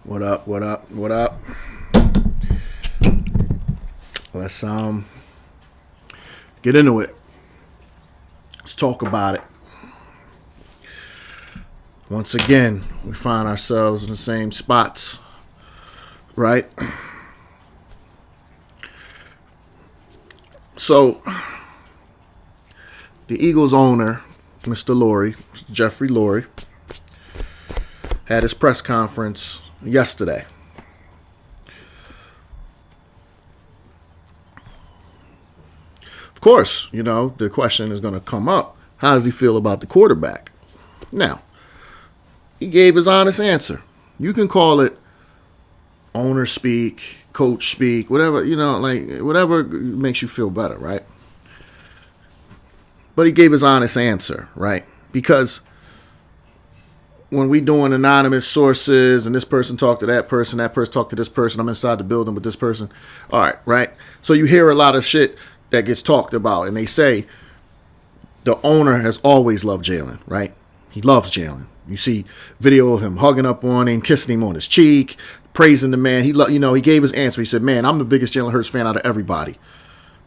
What up? What up? What up? Let's get into it. Let's talk about it. Once again, we find ourselves in the same spots, right? So, the Eagles owner, Mr. Lurie, Mr. Jeffrey Lurie, had his press conference yesterday. Of course, you know, the question is going to come up. How does he feel about the quarterback? Now, he gave his honest answer. You can call it owner speak, coach speak, whatever, you know, like whatever makes you feel better, right? But he gave his honest answer, right? Because when we doing anonymous sources and this person talked to that person talked to this person, I'm inside the building with this person. All right? So you hear a lot of shit that gets talked about, and they say the owner has always loved Jalen, right? He loves Jalen. You see video of him hugging up on him, kissing him on his cheek, praising the man. He gave his answer. He said, man, I'm the biggest Jalen Hurts fan out of everybody.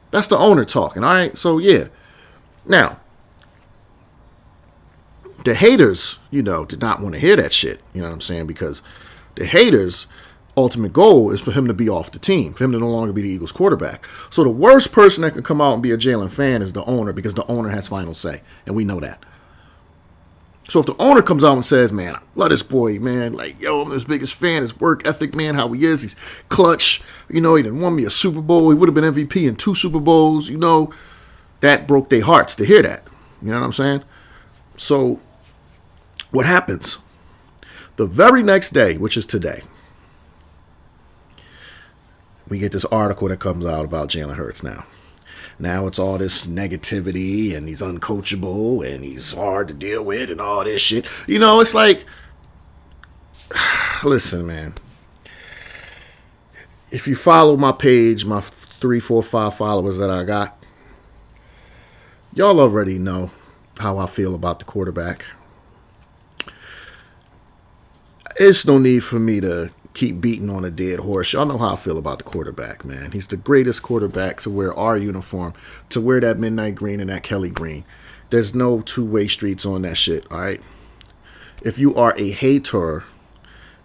That's the owner talking, all right? So, yeah. Now, the haters, did not want to hear that shit. You know what I'm saying? Because the haters' ultimate goal is for him to be off the team, for him to no longer be the Eagles quarterback. So the worst person that can come out and be a Jalen fan is the owner, because the owner has final say, and we know that. So if the owner comes out and says, man, I love this boy, man, like, yo, I'm his biggest fan, his work ethic, man, how he is, he's clutch, he done won me a Super Bowl, he would have been MVP in 2 Super Bowls, that broke their hearts to hear that. You know what I'm saying? So what happens? The very next day, which is today, we get this article that comes out about Jalen Hurts now. Now it's all this negativity, and he's uncoachable, and he's hard to deal with, and all this shit. It's like, listen, man. If you follow my page, my 3, 4, 5 followers that I got, y'all already know how I feel about the quarterback. It's no need for me to keep beating on a dead horse. Y'all know how I feel about the quarterback, man. He's the greatest quarterback to wear our uniform, to wear that midnight green and that Kelly green. There's no two-way streets on that shit, all right? If you are a hater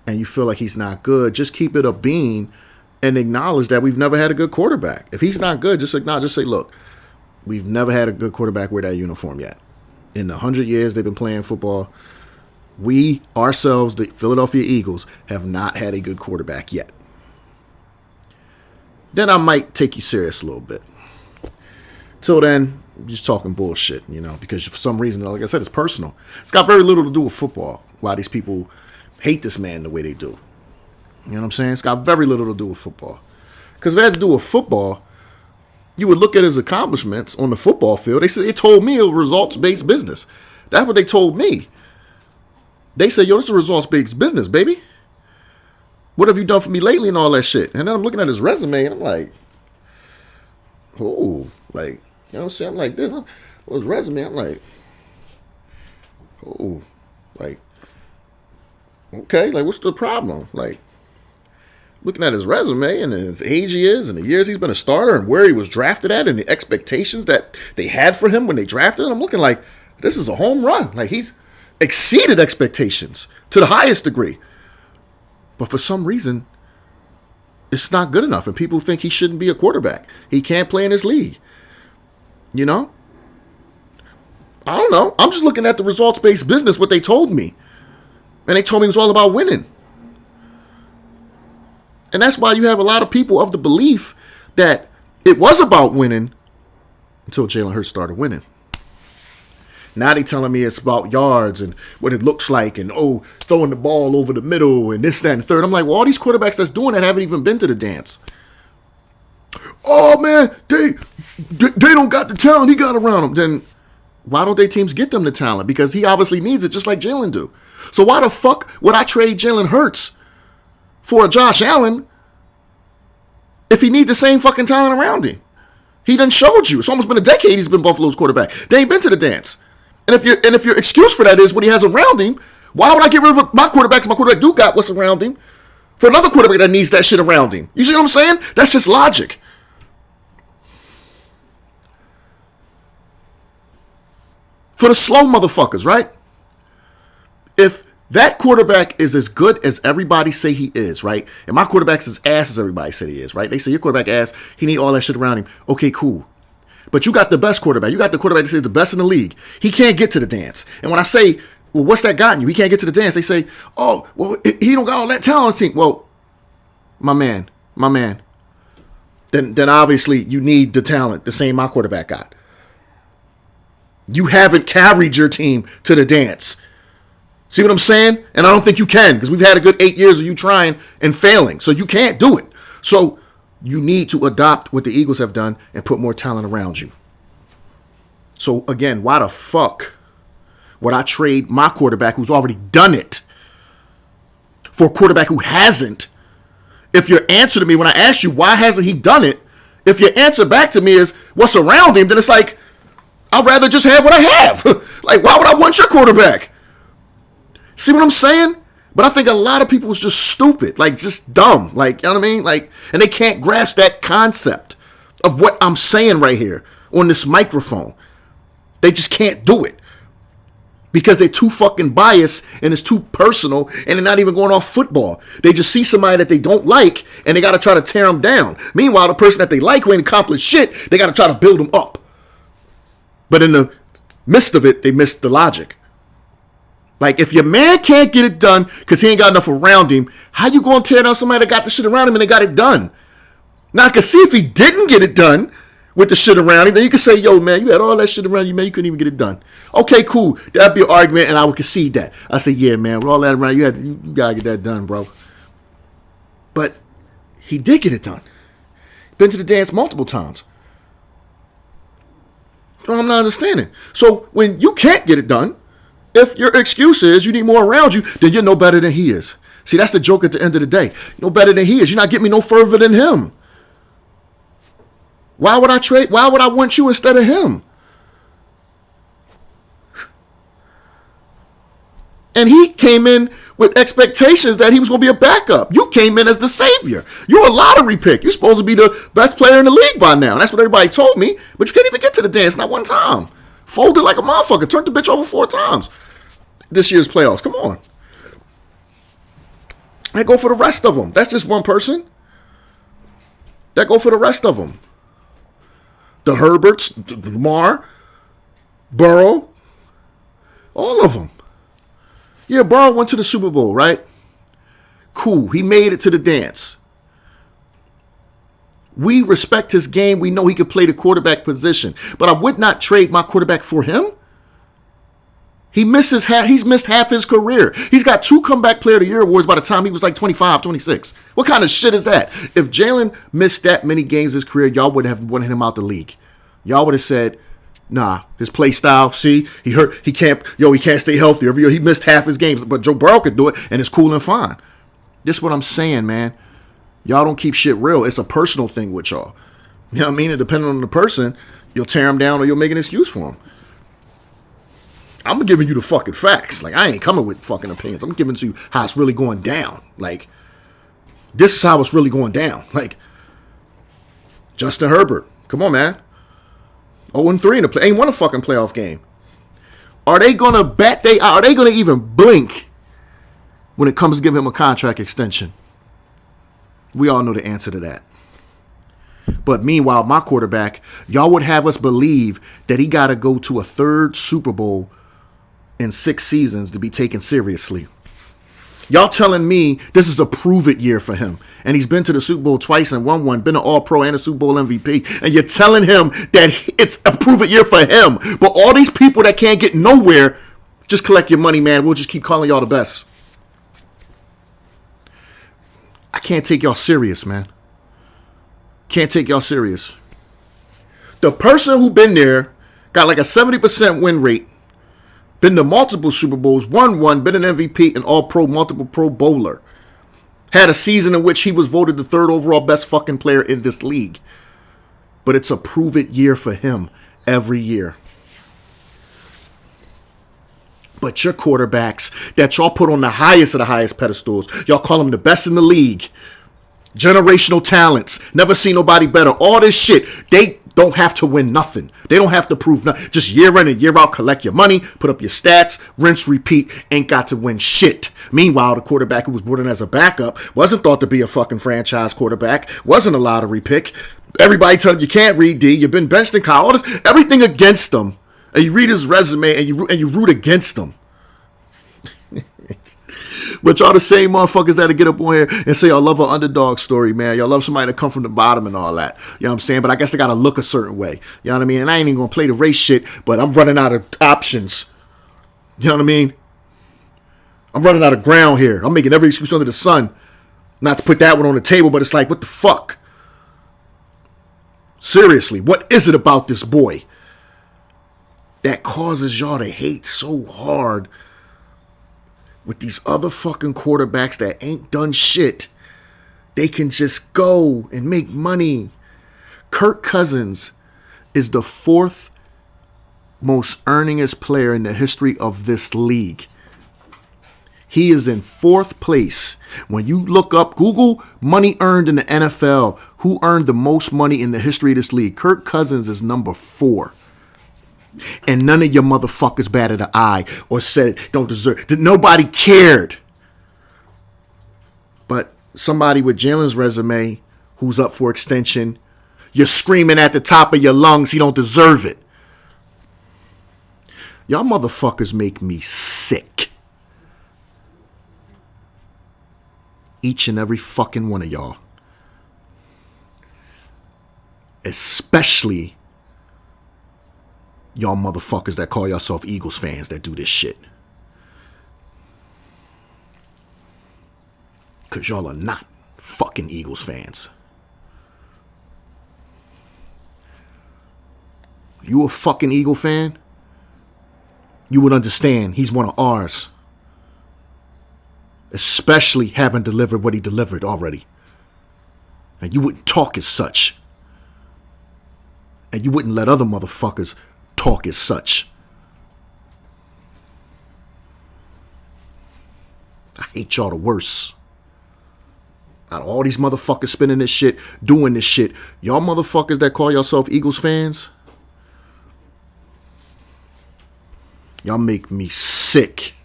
and you feel like he's not good, just keep it a bean and acknowledge that we've never had a good quarterback. If he's not good, just acknowledge, just say, look, we've never had a good quarterback wear that uniform yet. In the 100 years they've been playing football, we, ourselves, the Philadelphia Eagles, have not had a good quarterback yet. Then I might take you serious a little bit. Till then, I'm just talking bullshit, because for some reason, like I said, it's personal. It's got very little to do with football, why these people hate this man the way they do. You know what I'm saying? It's got very little to do with football. Because if it had to do with football, you would look at his accomplishments on the football field. They told me it was results-based business. That's what they told me. They said, yo, this is a results-based business, baby. What have you done for me lately and all that shit? And then I'm looking at his resume, and I'm like, oh, like, you know what I'm saying? I'm like, this, his resume, I'm like, oh, like, okay, like, what's the problem? Like, looking at his resume and his age he is and the years he's been a starter and where he was drafted at and the expectations that they had for him when they drafted him, I'm looking like, this is a home run. Like, he's exceeded expectations to the highest degree. But for some reason, it's not good enough. And people think he shouldn't be a quarterback. He can't play in this league. I don't know. I'm just looking at the results-based business, what they told me. And they told me it was all about winning. And that's why you have a lot of people of the belief that it was about winning until Jalen Hurts started winning. Now they telling me it's about yards and what it looks like and, throwing the ball over the middle and this, that, and third. I'm like, well, all these quarterbacks that's doing that haven't even been to the dance. Oh, man, they don't got the talent he got around them. Then why don't they teams get them the talent? Because he obviously needs it just like Jalen do. So why the fuck would I trade Jalen Hurts for a Josh Allen if he need the same fucking talent around him? He done showed you. It's almost been a decade he's been Buffalo's quarterback. They ain't been to the dance. And if your excuse for that is what he has around him, why would I get rid of my quarterbacks? My quarterback do got what's around him. for another quarterback that needs that shit around him. You see what I'm saying? That's just logic. For the slow motherfuckers, right? If that quarterback is as good as everybody say he is, right? And my quarterback's as ass as everybody said he is, right? They say your quarterback ass, he need all that shit around him. Okay, cool. But you got the best quarterback. You got the quarterback that says the best in the league. He can't get to the dance. And when I say, well, what's that gotten you? He can't get to the dance. They say, oh, well, he don't got all that talent on the team. Well, my man. Then obviously you need the talent, the same my quarterback got. You haven't carried your team to the dance. See what I'm saying? And I don't think you can, because we've had a good 8 years of you trying and failing. So you can't do it. So you need to adopt what the Eagles have done and put more talent around you. So again, why the fuck would I trade my quarterback who's already done it for a quarterback who hasn't? If your answer to me when I asked you why hasn't he done it, if your answer back to me is what's around him, then it's like, I'd rather just have what I have. Like, why would I want your quarterback? See what I'm saying? But I think a lot of people was just stupid, like just dumb, like, you know what I mean? Like, and they can't grasp that concept of what I'm saying right here on this microphone. They just can't do it because they're too fucking biased and it's too personal and they're not even going off football. They just see somebody that they don't like and they got to try to tear them down. Meanwhile, the person that they like who ain't accomplished shit, they got to try to build them up. But in the midst of it, they missed the logic. Like, if your man can't get it done because he ain't got enough around him, how you going to tear down somebody that got the shit around him and they got it done? Now, I can see if he didn't get it done with the shit around him, then you can say, yo, man, you had all that shit around you, man, you couldn't even get it done. Okay, cool. That'd be an argument, and I would concede that. I say, yeah, man, with all that around you, you got to get that done, bro. But he did get it done. Been to the dance multiple times. So I'm not understanding. So when you can't get it done, if your excuse is you need more around you, then you're no better than he is. See, that's the joke at the end of the day. No better than he is. You're not getting me no further than him. Why would I trade? Why would I want you instead of him? And he came in with expectations that he was going to be a backup. You came in as the savior. You're a lottery pick. You're supposed to be the best player in the league by now. That's what everybody told me. But you can't even get to the dance, not one time. Folded like a motherfucker. Turned the bitch over 4 times. This year's playoffs. Come on. And go for the rest of them. That's just one person. That go for the rest of them. The Herberts, the Lamar, Burrow, all of them. Yeah, Burrow went to the Super Bowl, right? Cool. He made it to the dance. We respect his game. We know he could play the quarterback position. But I would not trade my quarterback for him. He's missed half his career. He's got 2 comeback player of the year awards by the time he was like 25, 26. What kind of shit is that? If Jalen missed that many games in his career, y'all would have wanted him out the league. Y'all would have said, nah, his play style, see, he hurt, he can't stay healthy. Every year he missed half his games. But Joe Burrow could do it, and it's cool and fine. This is what I'm saying, man. Y'all don't keep shit real. It's a personal thing with y'all. You know what I mean? And depending on the person, you'll tear him down or you'll make an excuse for him. I'm giving you the fucking facts. Like, I ain't coming with fucking opinions. I'm giving to you how it's really going down. Like, this is how it's really going down. Like, Justin Herbert. Come on, man. 0-3 in the play. Ain't won a fucking playoff game. Are they going to bet are they going to even blink when it comes to giving him a contract extension? We all know the answer to that. But meanwhile, my quarterback, y'all would have us believe that he got to go to a 3rd Super Bowl in 6 seasons to be taken seriously. Y'all telling me this is a prove-it year for him. And he's been to the Super Bowl twice and won one, been an All-Pro and a Super Bowl MVP. And you're telling him that it's a prove-it year for him. But all these people that can't get nowhere, just collect your money, man. We'll just keep calling y'all the best. I can't take y'all serious, man. Can't take y'all serious. The person who been there got like a 70% win rate, been to multiple Super Bowls, won one, been an MVP, an All-Pro, multiple Pro Bowler. Had a season in which he was voted the 3rd overall best fucking player in this league. But it's a prove-it year for him every year. But your quarterbacks that y'all put on the highest of the highest pedestals, y'all call them the best in the league, generational talents, never seen nobody better, all this shit, they don't have to win nothing. They don't have to prove nothing. Just year in and year out, collect your money, put up your stats, rinse, repeat, ain't got to win shit. Meanwhile, the quarterback who was brought in as a backup wasn't thought to be a fucking franchise quarterback, wasn't a lottery pick. Everybody tell him you can't read D, you've been benched in college, everything against him. And you read his resume and you root against him. But y'all the same motherfuckers that'll get up on here and say y'all love an underdog story, man. Y'all love somebody to come from the bottom and all that. You know what I'm saying? But I guess they gotta look a certain way. You know what I mean? And I ain't even gonna play the race shit, but I'm running out of options. You know what I mean? I'm running out of ground here. I'm making every excuse under the sun not to put that one on the table, but it's like, what the fuck? Seriously, what is it about this boy that causes y'all to hate so hard with these other fucking quarterbacks that ain't done shit? They can just go and make money. Kirk Cousins is the fourth most earningest player in the history of this league. He is in fourth place. When you look up, Google money earned in the NFL, who earned the most money in the history of this league, Kirk Cousins is number 4. And none of your motherfuckers batted an eye or said don't deserve. Nobody cared. But somebody with Jalen's resume who's up for extension, you're screaming at the top of your lungs he don't deserve it. Y'all motherfuckers make me sick. Each and every fucking one of y'all. Especially y'all motherfuckers that call yourself Eagles fans that do this shit. Because y'all are not fucking Eagles fans. You a fucking Eagle fan? You would understand he's one of ours. Especially having delivered what he delivered already. And you wouldn't talk as such. And you wouldn't let other motherfuckers talk as such. I hate y'all the worst. Out of all these motherfuckers spinning this shit, doing this shit, y'all motherfuckers that call yourself Eagles fans, y'all make me sick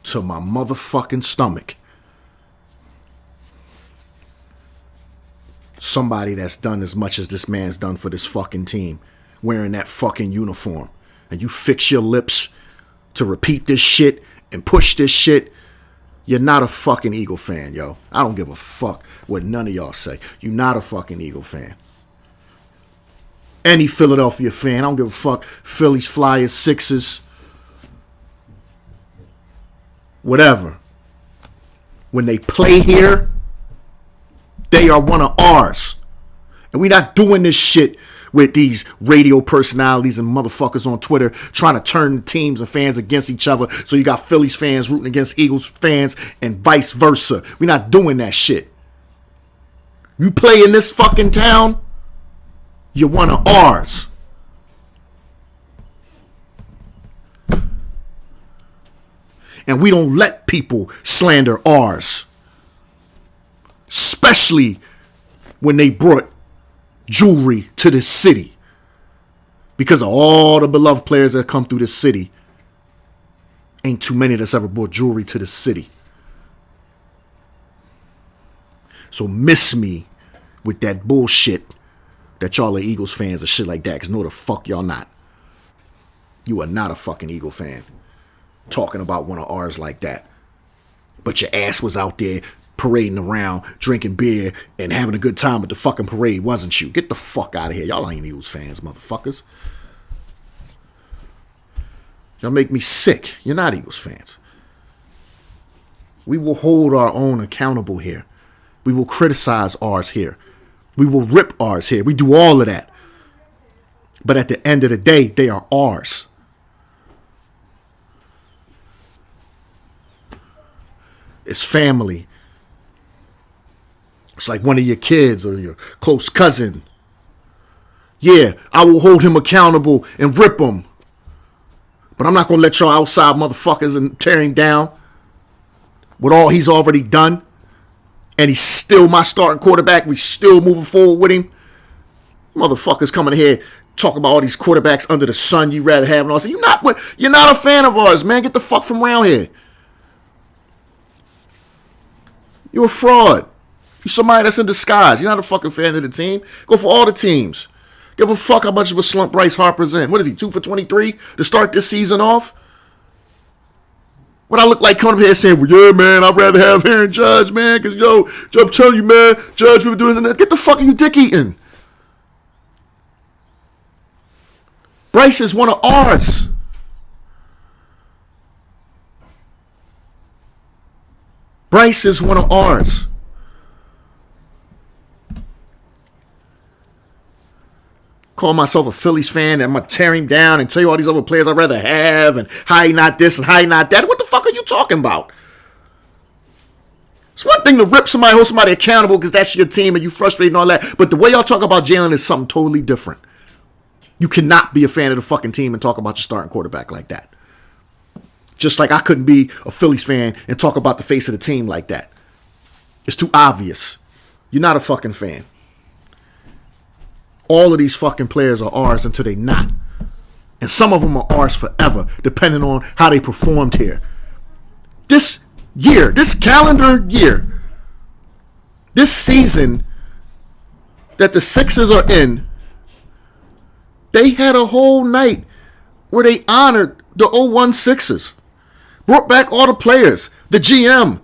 to my motherfucking stomach. Somebody that's done as much as this man's done for this fucking team, wearing that fucking uniform, and you fix your lips to repeat this shit and push this shit, you're not a fucking Eagle fan, yo. I don't give a fuck what none of y'all say. You're not a fucking Eagle fan. Any Philadelphia fan, I don't give a fuck. Phillies, Flyers, Sixers, whatever. When they play here, they are one of ours. And we're not doing this shit with these radio personalities and motherfuckers on Twitter trying to turn teams and fans against each other. So you got Phillies fans rooting against Eagles fans and vice versa. We're not doing that shit. You play in this fucking town, you're one of ours. And we don't let people slander ours. Especially when they brought jewelry to this city. Because of all the beloved players that come through this city, ain't too many that's ever brought jewelry to this city. So miss me with that bullshit that y'all are Eagles fans or shit like that. Because no, the fuck y'all not. You are not a fucking Eagle fan. Talking about one of ours like that. But your ass was out there parading around, drinking beer, and having a good time at the fucking parade, wasn't you? Get the fuck out of here. Y'all ain't Eagles fans, motherfuckers. Y'all make me sick. You're not Eagles fans. We will hold our own accountable here. We will criticize ours here. We will rip ours here. We do all of that. But at the end of the day, they are ours. It's family. It's like one of your kids or your close cousin. Yeah, I will hold him accountable and rip him. But I'm not going to let y'all outside motherfuckers and tear him down with all he's already done. And he's still my starting quarterback. We still moving forward with him. Motherfuckers coming here talking about all these quarterbacks under the sun you'd rather have. And all. You're not a fan of ours, man. Get the fuck from around here. You're a fraud. You're somebody that's in disguise. You're not a fucking fan of the team. Go for all the teams. Give a fuck how much of a slump Bryce Harper's in. What is he, 2 for 23 to start this season off? What I look like coming up here saying, well, yeah, man, I'd rather have Aaron Judge, man, because, I'm telling you, man, Judge, we were doing that. Get the fuck are you dick eating? Bryce is one of ours. Bryce is one of ours. Call myself a Phillies fan and I'm going to tear him down and tell you all these other players I'd rather have and how he not this and how he not that. What the fuck are you talking about? It's one thing to rip somebody, hold somebody accountable because that's your team and you frustrated and all that. But the way y'all talk about Jalen is something totally different. You cannot be a fan of the fucking team and talk about your starting quarterback like that. Just like I couldn't be a Phillies fan and talk about the face of the team like that. It's too obvious. You're not a fucking fan. All of these fucking players are ours until they not. And some of them are ours forever, depending on how they performed here. This year, this calendar year, this season that the Sixers are in, they had a whole night where they honored the 01 Sixers. Brought back all the players, the GM,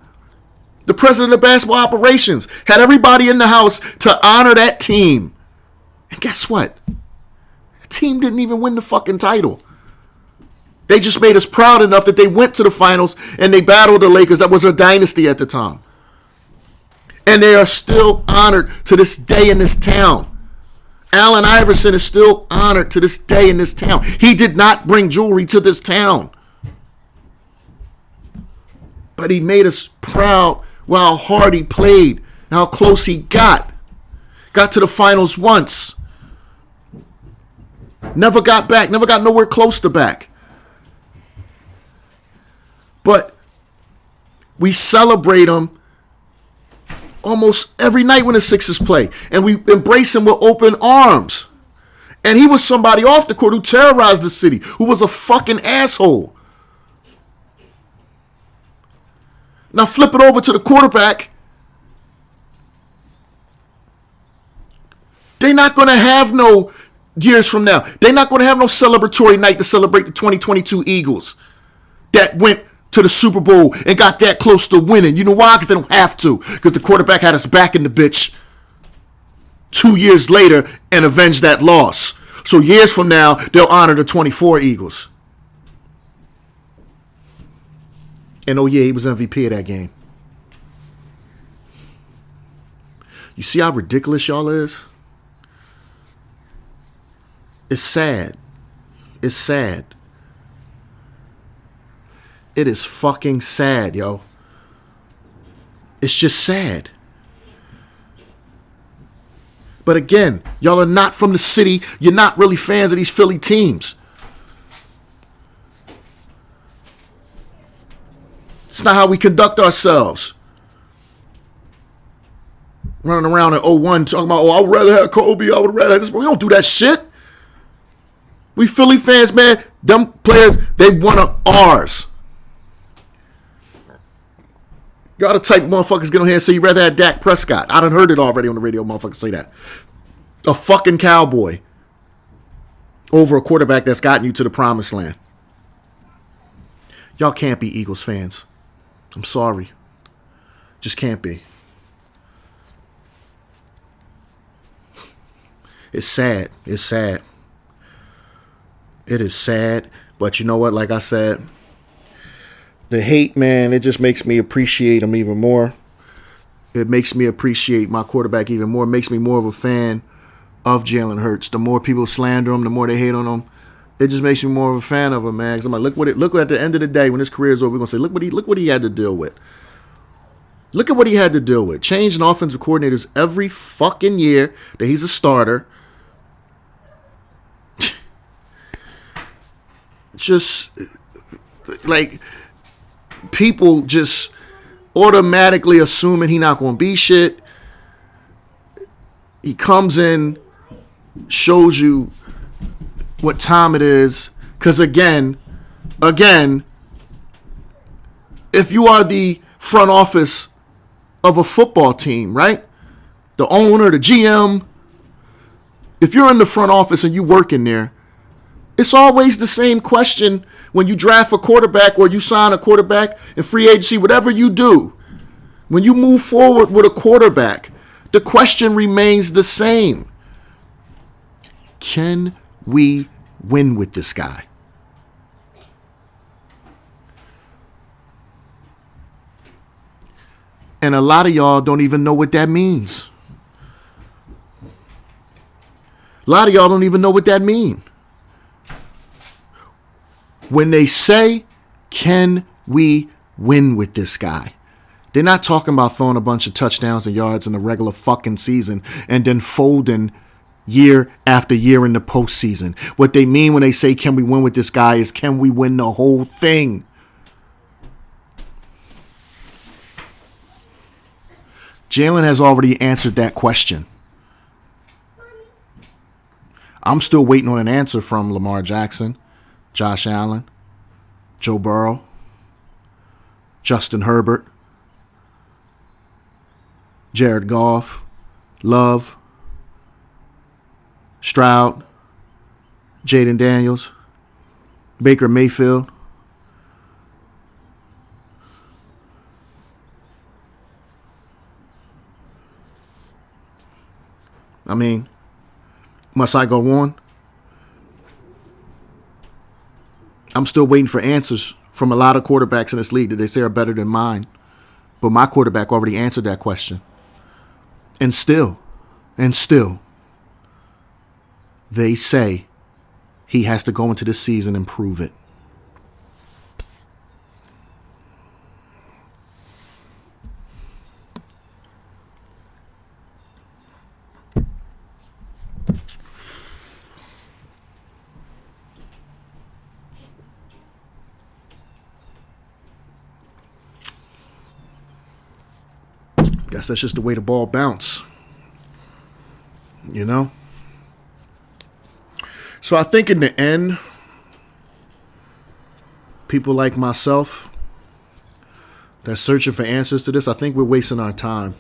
the president of basketball operations, had everybody in the house to honor that team. And guess what? The team didn't even win the fucking title. They just made us proud enough that they went to the finals and they battled the Lakers. That was a dynasty at the time. And they are still honored to this day in this town. Allen Iverson is still honored to this day in this town. He did not bring jewelry to this town. But he made us proud while hard he played and how close he got. Got to the finals once. Never got back. Never got nowhere close to back. But we celebrate him almost every night when the Sixers play. And we embrace him with open arms. And he was somebody off the court who terrorized the city, who was a fucking asshole. Now flip it over to the quarterback. They're not going to have no years from now. They're not going to have no celebratory night to celebrate the 2022 Eagles that went to the Super Bowl and got that close to winning. You know why? Because they don't have to. Because the quarterback had us back in the bitch 2 years later and avenged that loss. So years from now, they'll honor the 24 Eagles. And oh yeah, he was MVP of that game. You see how ridiculous y'all is? It's sad. It's sad. It is fucking sad, yo. It's just sad. But again, y'all are not from the city. You're not really fans of these Philly teams. It's not how we conduct ourselves. Running around in 01 talking about, I would rather have Kobe, I would rather have this. We don't do that shit. We Philly fans, man, them players, they one of ours. Y'all the type of motherfuckers get on here and say you'd rather have Dak Prescott. I done heard it already on the radio, motherfuckers say that. A fucking cowboy over a quarterback that's gotten you to the promised land. Y'all can't be Eagles fans. I'm sorry. Just can't be. It's sad. It's sad. It is sad. But you know what? Like I said, the hate, man, it just makes me appreciate him even more. It makes me appreciate my quarterback even more. It makes me more of a fan of Jalen Hurts. The more people slander him, the more they hate on him. It just makes me more of a fan of him, man. Because I'm like, look at the end of the day when his career is over, we're gonna say, look what he had to deal with. Look at what he had to deal with. Changing offensive coordinators every fucking year that he's a starter. just like people just automatically assuming he not going to be shit. He comes in, shows you what time it is. Because again, if you are the front office of a football team, right? The owner, the GM, if you're in the front office and you work in there, it's always the same question when you draft a quarterback or you sign a quarterback in free agency, whatever you do. When you move forward with a quarterback, the question remains the same. Can we win with this guy? And a lot of y'all don't even know what that means. A lot of y'all don't even know what that means. When they say, can we win with this guy? They're not talking about throwing a bunch of touchdowns and yards in the regular fucking season and then folding year after year in the postseason. What they mean when they say, can we win with this guy, is can we win the whole thing? Jalen has already answered that question. I'm still waiting on an answer from Lamar Jackson, Josh Allen, Joe Burrow, Justin Herbert, Jared Goff, Love, Stroud, Jaden Daniels, Baker Mayfield. I mean, must I go on? I'm still waiting for answers from a lot of quarterbacks in this league that they say are better than mine. But my quarterback already answered that question. And still, they say he has to go into this season and prove it. Guess that's just the way the ball bounce. You know? So I think in the end, people like myself that's searching for answers to this, I think we're wasting our time.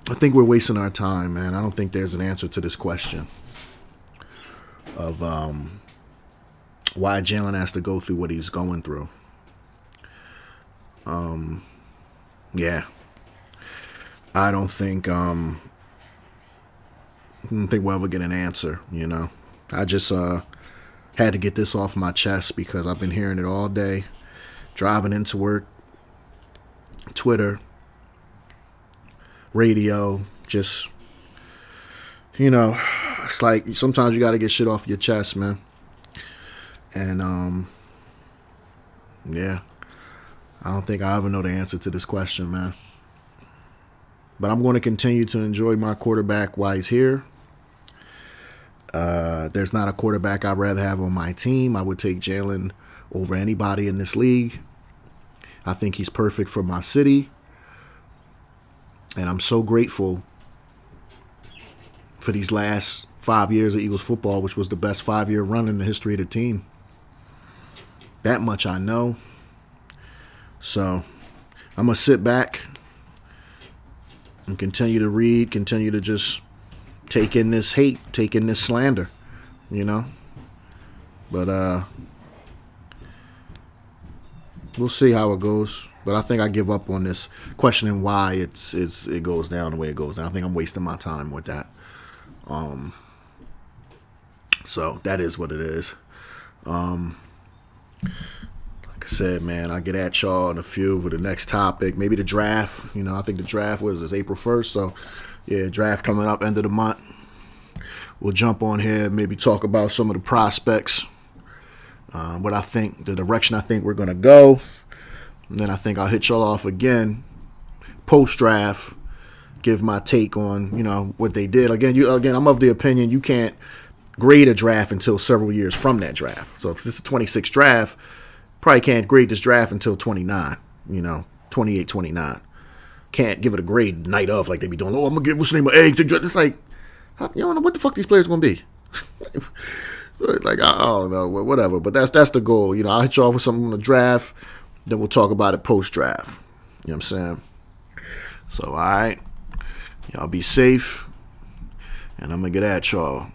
I think we're wasting our time, man. I don't think there's an answer to this question of why Jalen has to go through what he's going through. Yeah, I don't think we'll ever get an answer. You know, I just had to get this off my chest because I've been hearing it all day, driving into work, Twitter, radio. Just, you know, it's like sometimes you got to get shit off your chest, man. And yeah. I don't think I ever know the answer to this question, man. But I'm going to continue to enjoy my quarterback while he's here. There's not a quarterback I'd rather have on my team. I would take Jalen over anybody in this league. I think he's perfect for my city. And I'm so grateful for these last 5 years of Eagles football, which was the best 5-year run in the history of the team. That much I know. So I'm going to sit back and continue to read, continue to just take in this hate, take in this slander, you know. But we'll see how it goes. But I think I give up on this questioning why it goes down the way it goes down. I think I'm wasting my time with that. So that is what it is. Like I said, man, I'll get at y'all in a few for the next topic. Maybe the draft. You know, I think the draft was April 1st. So, yeah, draft coming up end of the month. We'll jump on here, maybe talk about some of the prospects, what I think, the direction I think we're going to go. And then I think I'll hit y'all off again post-draft, give my take on, you know, what they did. Again, I'm of the opinion you can't grade a draft until several years from that draft. So if this is a 26 draft, probably can't grade this draft until 29, 28, 29. Can't give it a grade night of like they be doing. Oh, I'm going to get what's the name of eggs. It's like, you don't know what the fuck these players going to be. Like, I don't know, whatever. But that's the goal. I'll hit you off with something on the draft. Then we'll talk about it post-draft. You know what I'm saying? So, all right. Y'all be safe. And I'm going to get at y'all.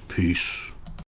Peace.